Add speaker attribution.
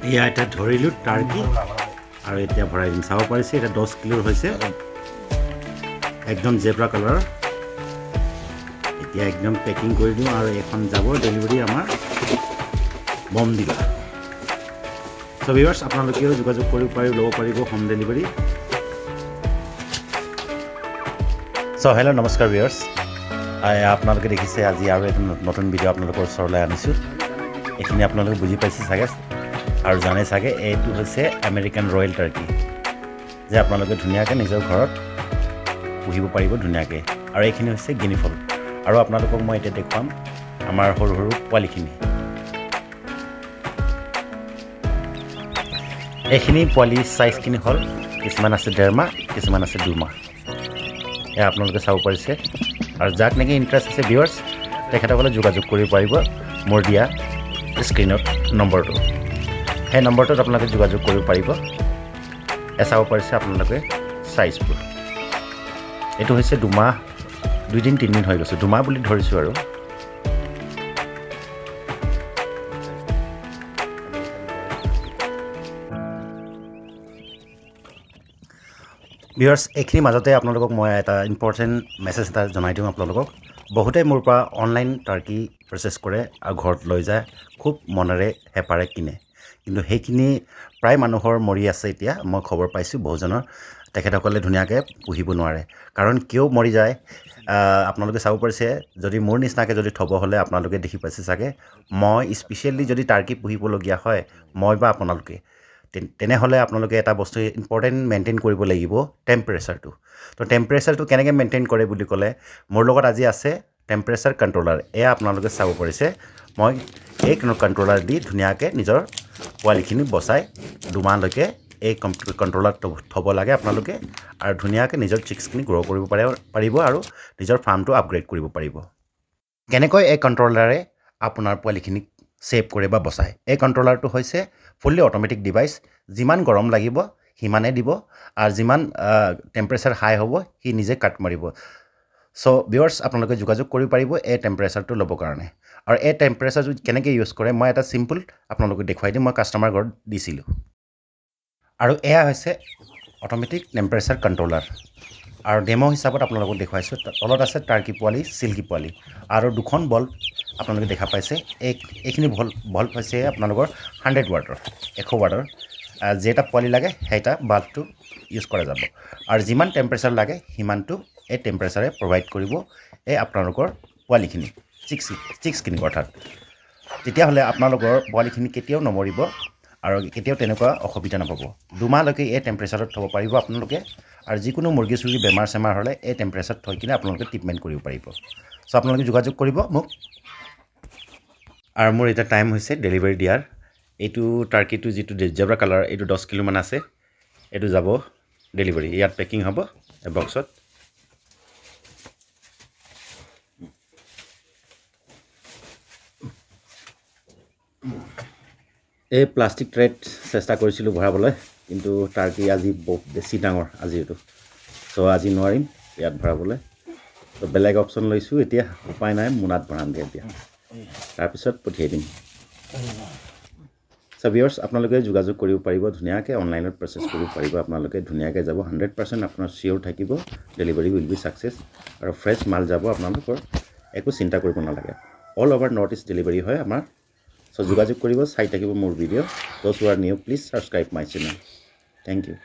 Speaker 1: এয়া এটা ধৰিলোঁ টাৰ্কি আৰু এতিয়া ভৰাই দিম চাব পাৰিছে এটা 10 কিলোৰ হৈছে একদম জেব্ৰা কালাৰ এতিয়া একদম পেকিং কৰি দিওঁ আৰু এখন যাব ডেলিভাৰী আমাৰ বম দিবা সো ভিউয়াৰ্স আপোনালোকেও যোগাযোগ কৰিব ল'ব পাৰিব হোম ডেলিভাৰী সো হেল্ল' নমস্কাৰ ভিউয়াৰ্স আপোনালোকে দেখিছে আজি আৰু এটা নতুন ভিডিঅ' আপোনালোকৰ ওচৰলৈ আনিছোঁ এইখিনি আপোনালোকে বুজি পাইছে চাগে আৰু জানে চাগে এইটো হৈছে আমেৰিকান ৰয়েল টাৰ্কি যে আপোনালোকে ধুনীয়াকৈ নিজৰ ঘৰত পুহিব পাৰিব ধুনীয়াকৈ আৰু এইখিনি হৈছে গিনি ফল আৰু আপোনালোকক মই এতিয়া দেখুৱাম আমাৰ সৰু সৰু পোৱালিখিনি এইখিনি পোৱালি সাইজখিনি হ'ল কিছুমান আছে 1.5 মাহ কিছুমান আছে 2 মাহ এয়া আপোনালোকে চাব পাৰিছে আৰু যাক নেকি ইন্টাৰেষ্ট আছে ভিউয়াৰ্স তেখেতসকলে যোগাযোগ কৰিব পাৰিব মোৰ দিয়া স্ক্ৰিনত নম্বৰটো সেই নম্বৰটোত আপোনালোকে যোগাযোগ কৰিব পাৰিব চাব পাৰিছে আপোনালোকে সাইজবোৰ এইটো হৈছে 2 মাহ 2 দিন 3 দিন হৈ গৈছে 2 মাহ বুলি ধৰিছোঁ আৰু ভিউয়াৰ্স এইখিনি মাজতে আপোনালোকক মই এটা ইম্পৰ্টেণ্ট মেছেজ এটা জনাই দিওঁ আপোনালোকক বহুতে মোৰ পৰা অনলাইন টাৰ্কি প্ৰচেছ কৰে আৰু ঘৰত লৈ যায় খুব মনেৰে হেপাৰে কিনে কিন্তু সেইখিনি প্ৰায় মানুহৰ মৰি আছে এতিয়া মই খবৰ পাইছোঁ বহুজনৰ তেখেতসকলে ধুনীয়াকৈ পুহিব নোৱাৰে কাৰণ কিয় মৰি যায় আপোনালোকে চাব পাৰিছে যদি মোৰ নিচিনাকৈ যদি থব হ'লে আপোনালোকে দেখি পাইছে চাগে মই স্পেচিয়েলি যদি টাৰ্কি পুহিবলগীয়া হয় মই বা আপোনালোকে তেনেহ'লে আপোনালোকে এটা বস্তু ইম্পৰ্টেণ্ট মেইনটেইন কৰিব লাগিব টেম্পাৰেচাৰটো তো টেম্পাৰেচাৰটো কেনেকৈ মেইনটেইন কৰে বুলি ক'লে মোৰ লগত আজি আছে টেম্পাৰেচাৰ কণ্ট্ৰলাৰ এয়া আপোনালোকে চাব পাৰিছে মই এই কণ্ট্ৰলাৰ দি ধুনীয়াকৈ নিজৰ পোৱালিখিনি বচাই 2 মাহলৈকে এই কণ্ট্ৰলাৰ থ'ব লাগে আপোনালোকে আৰু ধুনীয়াকৈ নিজৰ চিক্সখিনি গ্ৰ' কৰিব পাৰিব আৰু নিজৰ ফাৰ্মটো আপগ্ৰেড কৰিব পাৰিব কেনেকৈ এই কণ্ট্ৰলাৰে আপোনাৰ পোৱালিখিনিক সেভ কৰে বা বচায় এই কণ্ট্ৰলাৰটো হৈছে ফুল্লি অটোমেটিক ডিভাইচ যিমান গৰম লাগিব সিমানে দিব আৰু যিমান টেম্পাৰেচাৰ হাই হ'ব সি নিজে কাট মাৰিব সো ভিউয়াৰ্স আপোনালোকে যোগাযোগ কৰিব পাৰিব এই টেম্পাৰেচাৰটো ল'বৰ কাৰণে আৰু এই টেম্পাৰেচাৰটো কেনেকৈ ইউজ কৰে মই এটা সিম্পল আপোনালোকক দেখুৱাই দিম মই কাষ্টমাৰ ঘৰত দিছিলোঁ আৰু এয়া হৈছে অটোমেটিক টেম্পাৰেচাৰ কণ্ট্ৰলাৰ আৰু ডেমো হিচাপত আপোনালোকক দেখুৱাইছোঁ তলত আছে টাৰ্কি পোৱালি সিল্কি পোৱালি আৰু দুখন বল্ব আপোনালোকে দেখা পাইছে এইখিনি বল্ব হৈছে আপোনালোকৰ 100 ৱাটৰ 100 ৱাটৰ যেটা পোৱালি লাগে সেইটা বাল্বটো ইউজ কৰা যাব আৰু যিমান টেম্পাৰেচাৰ লাগে সিমানটো এই টেম্পাৰেচাৰে প্ৰভাইড কৰিব এই আপোনালোকৰ পোৱালিখিনি চিক্সখিনি অৰ্থাৎ তেতিয়াহ'লে আপোনালোকৰ পোৱালিখিনি কেতিয়াও নমৰিব আৰু কেতিয়াও তেনেকুৱা অসুবিধা নাপাব 2 মাহলৈকে এই টেম্পাৰেচাৰত থ'ব পাৰিব আপোনালোকে আৰু যিকোনো মুৰ্গী চুৰ্গী বেমাৰ চেমাৰ হ'লে এই টেম্পাৰেচাৰত থৈ কিনে আপোনালোকে ট্ৰিটমেণ্ট কৰিব পাৰিব সো আপোনালোকে যোগাযোগ কৰিব মোক আৰু মোৰ এটা টাইম হৈছে ডেলিভাৰী দিয়াৰ এইটো টাৰ্কিটো যিটো জেব্ৰা কালাৰ এইটো 10 কিলো মান আছে এইটো যাব ডেলিভাৰী ইয়াত পেকিং হ'ব এই বক্সত এই প্লাষ্টিক ট্ৰেত চেষ্টা কৰিছিলোঁ ভৰাবলৈ কিন্তু টাৰ্কি আজি বহুত বেছি ডাঙৰ আজি এইটো সো আজি নোৱাৰিম ইয়াত ভৰাবলৈ তো বেলেগ অপশ্যন লৈছোঁ এতিয়া উপায় নাই মোনাত ভৰাম দিয়া এতিয়া তাৰপিছত পঠিয়াই দিম সো ভিউয়াৰ্স আপোনালোকে যোগাযোগ কৰিব পাৰিব ধুনীয়াকৈ অনলাইনত প্ৰচেছ কৰিব পাৰিব আপোনালোকে ধুনীয়াকৈ যাব 100% আপোনাৰ চিয়ৰ থাকিব ডেলিভাৰী উইল বি ছাকচেছ আৰু ফ্ৰেছ মাল যাব আপোনালোকৰ একো চিন্তা কৰিব নালাগে all over north east delivery হয় আমাৰ সো যোগাযোগ কৰিব চাই থাকিব মোৰ video' those who are new please subscribe my channel thank U